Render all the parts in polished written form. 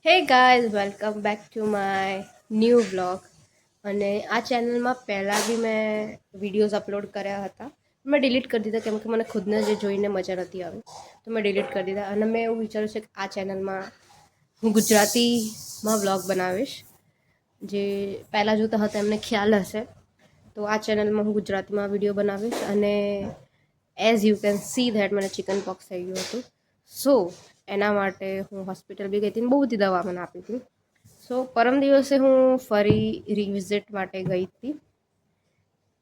Hey guys welcome back to my new blog અને આ ચેનલમાં પહેલાં બી મેં વિડીયોઝ અપલોડ કર્યા હતા મેં ડિલીટ કરી દીધા કેમ કે મને ખુદને જે જોઈને મજા નથી આવી તો મેં ડિલીટ કરી દીધા અને મેં એવું વિચાર્યું છે કે આ ચેનલમાં હું ગુજરાતીમાં બ્લોગ બનાવીશ જે પહેલાં જોતા હતા એમને ખ્યાલ હશે તો આ ચેનલમાં હું ગુજરાતીમાં વિડીયો બનાવીશ અને as you can see that મને ચિકન પોક્સ થઈ ગયું હતું સો એના માટે હું હોસ્પિટલ બી ગઈ હતી ને બહુ બધી દવા મને આપી હતી સો પરમ દિવસે હું ફરી રિવિઝિટ માટે ગઈ હતી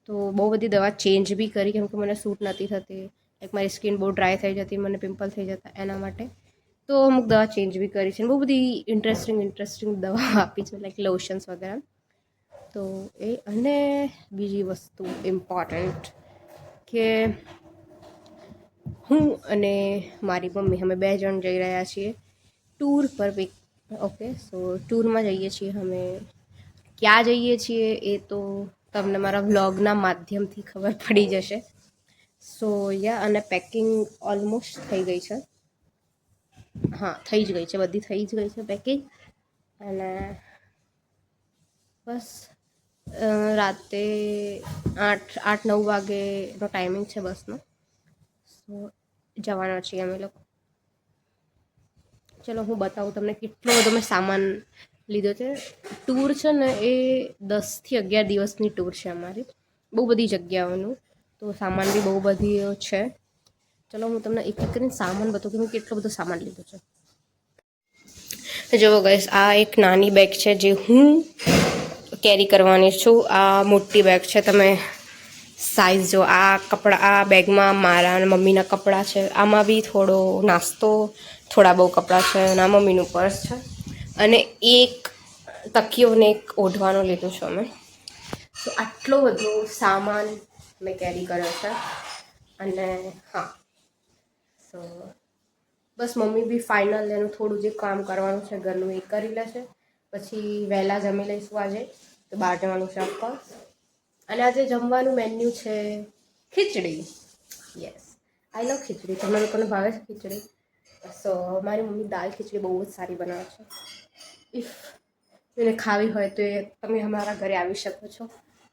તો બહુ બધી દવા ચેન્જ બી કરી કેમ કે મને સૂટ નથી થતી લાઈક મારી સ્કિન બહુ ડ્રાય થઈ જતી મને પિમ્પલ થઈ જતા એના માટે તો અમુક દવા ચેન્જ બી કરી છે બહુ બધી ઇન્ટરેસ્ટિંગ દવા આપી છે લાઈક લોશન્સ વગેરે તો એ અને બીજી વસ્તુ ઇમ્પોર્ટન્ટ કે હું અને મારી મમ્મી અમે 2 જણ જઈ રહ્યા છીએ ટૂર પર ઓકે સો ટૂરમાં જઈએ છીએ અમે ક્યાં જઈએ છીએ એ તો તમને મારા વ્લોગના માધ્યમથી ખબર પડી જશે સો યા અને પેકિંગ ઓલમોસ્ટ થઈ ગઈ છે હા થઈ જ ગઈ છે બધી થઈ જ ગઈ છે પેકિંગ અને બસ રાતે 8-9 વાગેનો ટાઈમિંગ છે બસનો સો જવાના છીએ અમે લોકો ચલો હું બતાવું તમને કેટલો બધો મેં સામાન લીધો છે ટૂર છે ને એ 10થી 11 દિવસની ટૂર છે અમારી બહુ બધી જગ્યાઓનું તો સામાન બી બહુ બધી છે ચલો હું તમને એક એક કરીને સામાન બતાવું કે મેં કેટલો બધો સામાન લીધો છે જુઓ ગાઈસ આ એક નાની બેગ છે જે હું કેરી કરવાની છું આ મોટી બેગ છે તમે સાઈઝ જો આ કપડાં આ બેગમાં મારા અને મમ્મીના કપડાં છે આમાં બી થોડો નાસ્તો થોડા બહુ કપડાં છે અને આ મમ્મીનું પર્સ છે અને એક તકીઓને એક ઓઢવાનો લીધો છું અમે તો આટલો બધો સામાન મેં કેરી કર્યો છે અને હા સો બસ મમ્મી બી ફાઇનલ એનું થોડું જે કામ કરવાનું છે ઘરનું એ કરી લેશે પછી વહેલા જમી લઈશું આજે તો બહાર જવાનું છે ઓફકોર્સ અને આજે જમવાનું મેન્યુ છે ખીચડી યસ આઈ લવ ખીચડી તમને લોકોને ભાવે છે ખીચડી સો મારી મમ્મી દાલ ખીચડી બહુ જ સારી બનાવે છે ઇફ એને ખાવી હોય તો એ તમે અમારા ઘરે આવી શકો છો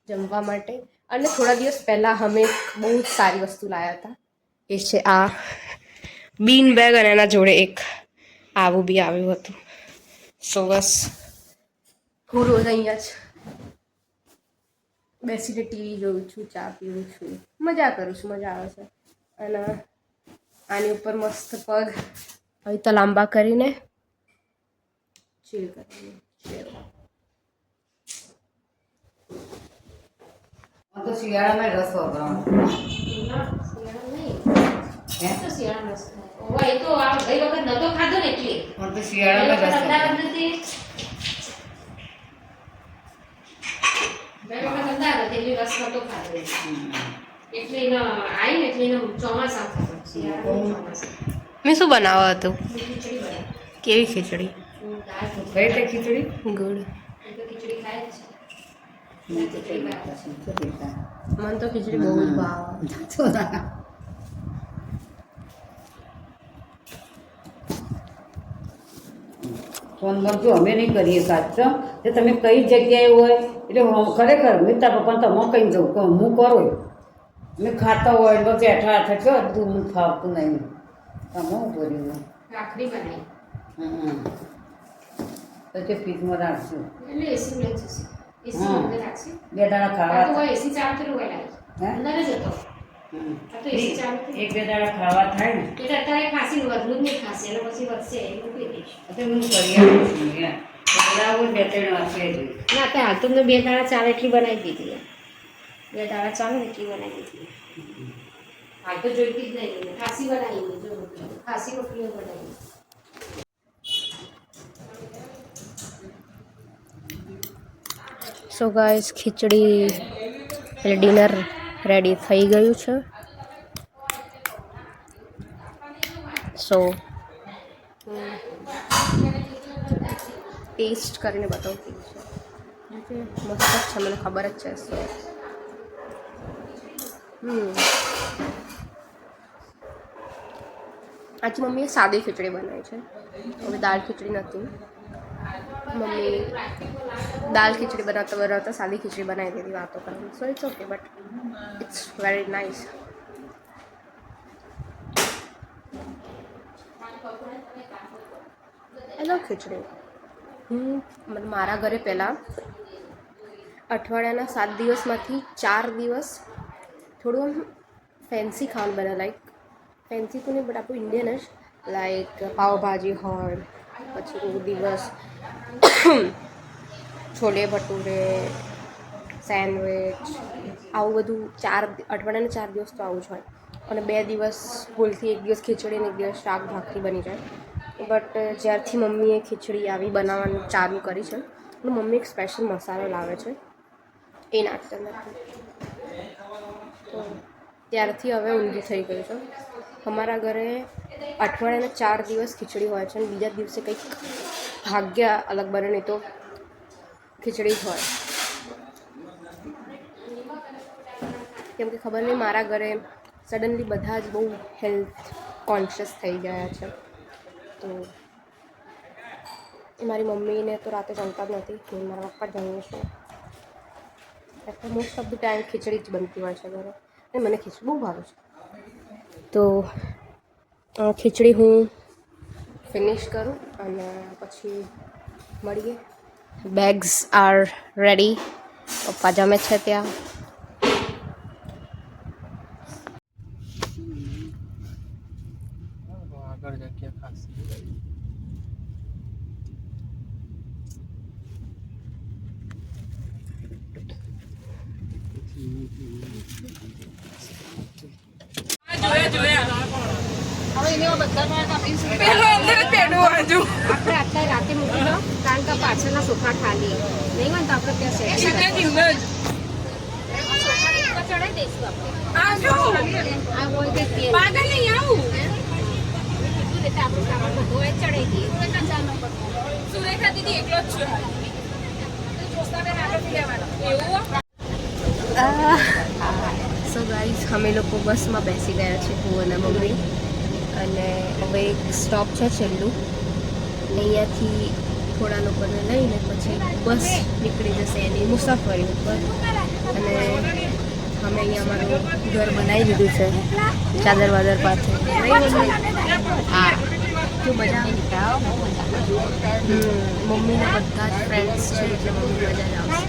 જમવા માટે અને થોડા દિવસ પહેલાં અમે બહુ જ સારી વસ્તુ લાવ્યા હતા એ છે આ બીન બેગ અને એના જોડે એક આવું બી આવ્યું હતું સો બસ હું રોજ અહીંયા જ બેસીને ટીવી જોઉં છું ચા પીવું છું મજા કરું છું મજા આવે છે અને આની ઉપર મસ્ત પગ હવે તો લાંબા કરીને ચીલ કરીને તો શિયાળામાં રસ વાપરવાનો તો શિયાળામાં મેં શું બનાવો હતું કેવી ખીચડી કઈ તે ખીચડી ગુડ મને તો ખીચડી બહુ જ ભાવે ફોન કરજો અમે નહીં કરીએ સાચો કે તમે કઈ જગ્યાએ હોય એટલે ખરેખર મીઠા પપ્પાને તમે કહી દઉં કે હું કરું અમે ખાતા હોય તો બેઠા હાથે કહો તું હું ફાવતું નહીં તમે હું કર્યું રાખડી બનાવી પછી ફ્રીજમાં રાખશું એટલે એસી લઈ જશે એસી અંદર રાખશે બે દાડા ખાવા તો એસી ચાલુ થયું હોય અંદર જ હતો આ તો એસી ચાલુ એક બે દાડા ખાવા થાય ને એટલે અત્યારે ખાસી વધુ જ નહીં ખાશે અને પછી વધશે એ મૂકી દઈશ એટલે હું કરી આવું છું બોલાવું 2-3 વાગે ના તો હાલ તો મેં 2 દાડા ચાલે એટલી બનાવી દીધી 2 દાડા ચાલે એટલી બનાવી દીધી હાલ તો જોઈતી જ નહીં ખાસી બનાવી જો ખાસી રોટલીઓ બનાવી સો ગાઈસ ખીચડી એટલે ડિનર રેડી થઈ ગયું છે સો ટેસ્ટ કરીને બતાવતી છે મસ્ત જ છે મને ખબર જ છે સો આજે મમ્મીએ સાદી ખીચડી બનાવી છે હવે દાળ ખીચડી નથી મમ્મી દાલ ખીચડી બનાવતા સાદી ખીચડી બનાવી દીધી વાતો કરવાની. So it's okay but it's very nice. Hello ખીચડી. મારા ઘરે પહેલાં અઠવાડિયાના 7 દિવસમાંથી 4 દિવસ થોડું આમ ફેન્સી ખાવાનું બને. લાઈક ફેન્સી તો નહીં બટ આપણું ઇન્ડિયન જ, લાઈક પાવભાજી હોય, પછી કોઈ દિવસ છોલે ભટુરે, સેન્ડવિચ, આવું બધું અઠવાડિયાના 4 દિવસ તો આવું જ હોય. અને 2 દિવસ ભૂલથી 1 દિવસ ખીચડી અને 1 દિવસ શાક ભાખરી બની જાય. બટ જ્યારથી મમ્મીએ ખીચડી આવી બનાવવાનું ચાલુ કરી છે, અને મમ્મી એક સ્પેશિયલ મસાલો લાવે છે એ નાખતા નથી, તો ત્યારથી હવે ઊંધું થઈ ગયું છે. અમારા ઘરે અઠવાડિયાના 4 દિવસ ખીચડી હોય છે અને બીજા દિવસે કંઈક ભાગ્ય અલગ બને, નહીં તો ખીચડી જ હોય. કેમ કે ખબર નહીં, મારા ઘરે સડનલી બધા જ બહુ હેલ્થ કોન્શિયસ થઈ ગયા છે. તો મારી મમ્મીને તો રાતે જમતા જ નથી, હું મારા પપ્પા જમીએ છીએ. એટલે મોસ્ટ ઓફ ધ ટાઈમ ખીચડી જ બનતી હોય છે ઘરે, અને મને ખીચડી બહુ ભાવે છે. તો ખીચડી હું ફિનિશ કરું અને પછી મળીએ. બેગ્સ આર રેડી, પપ્પા જમે છે ત્યાં. આગળ જગ્યા ખાસ આપણે આટલા રાતે મૂકી દો, કારણ કે પાછળના સોફા ખાલી નહીં હોય તો આપણે ત્યાં સેટ ચડાવી દઈશું આપણે. આ હોય તે આપણે સામાન બધો એ ચડાવી દઈએ. સુરેખા દીદી એકલો જ છે. સો ગાઈઝ, અમે લોકો બસમાં બેસી ગયા છે, હું અને મમ્મી. અને હવે એક સ્ટોપ છે છેલ્લું, અહીંયાથી થોડા લોકોને લઈને પછી બસ નીકળી જશે એની મુસાફરી ઉપર. અને અમે અહીંયા અમારું ઘર બનાવી દીધું છે ચાદર વાદર પાસે. હા, તો મજા મમ્મીના બધા જ ફ્રેન્ડ્સ છે એટલે મમ્મી મજા જ આવશે.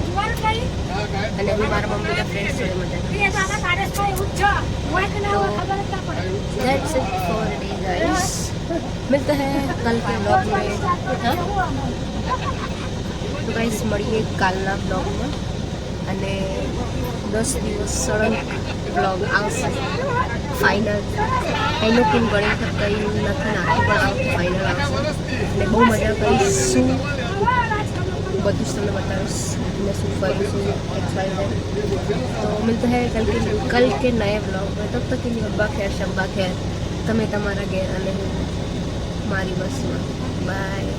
અને હું મારા મમ્મીના ફ્રેન્ડ્સ જોડે મજા That's it for today guys. मिलते हैं कल के ब्लॉग में. તો ગાઈસ મળીએ કાલના બ્લોગમાં, અને 10 દિવસ સળંગ બ્લોગ આવશે ફાઇનલ. એનું પણ ઘણી વખત કંઈ નથી નાખ્યું, પણ આવતું ફાઇનલ આવશે એટલે બહુ મજા કરીશું. બધું જ તમને બતાવીશ मैं શું ફરીશું XYZ. તો मिलते हैं कल के नए ब्लॉग में. तब तक के लिए अब्बा खैर शब्बा खैर. તમે તમારા ઘેર અને હું મારી બસમાં. બાય.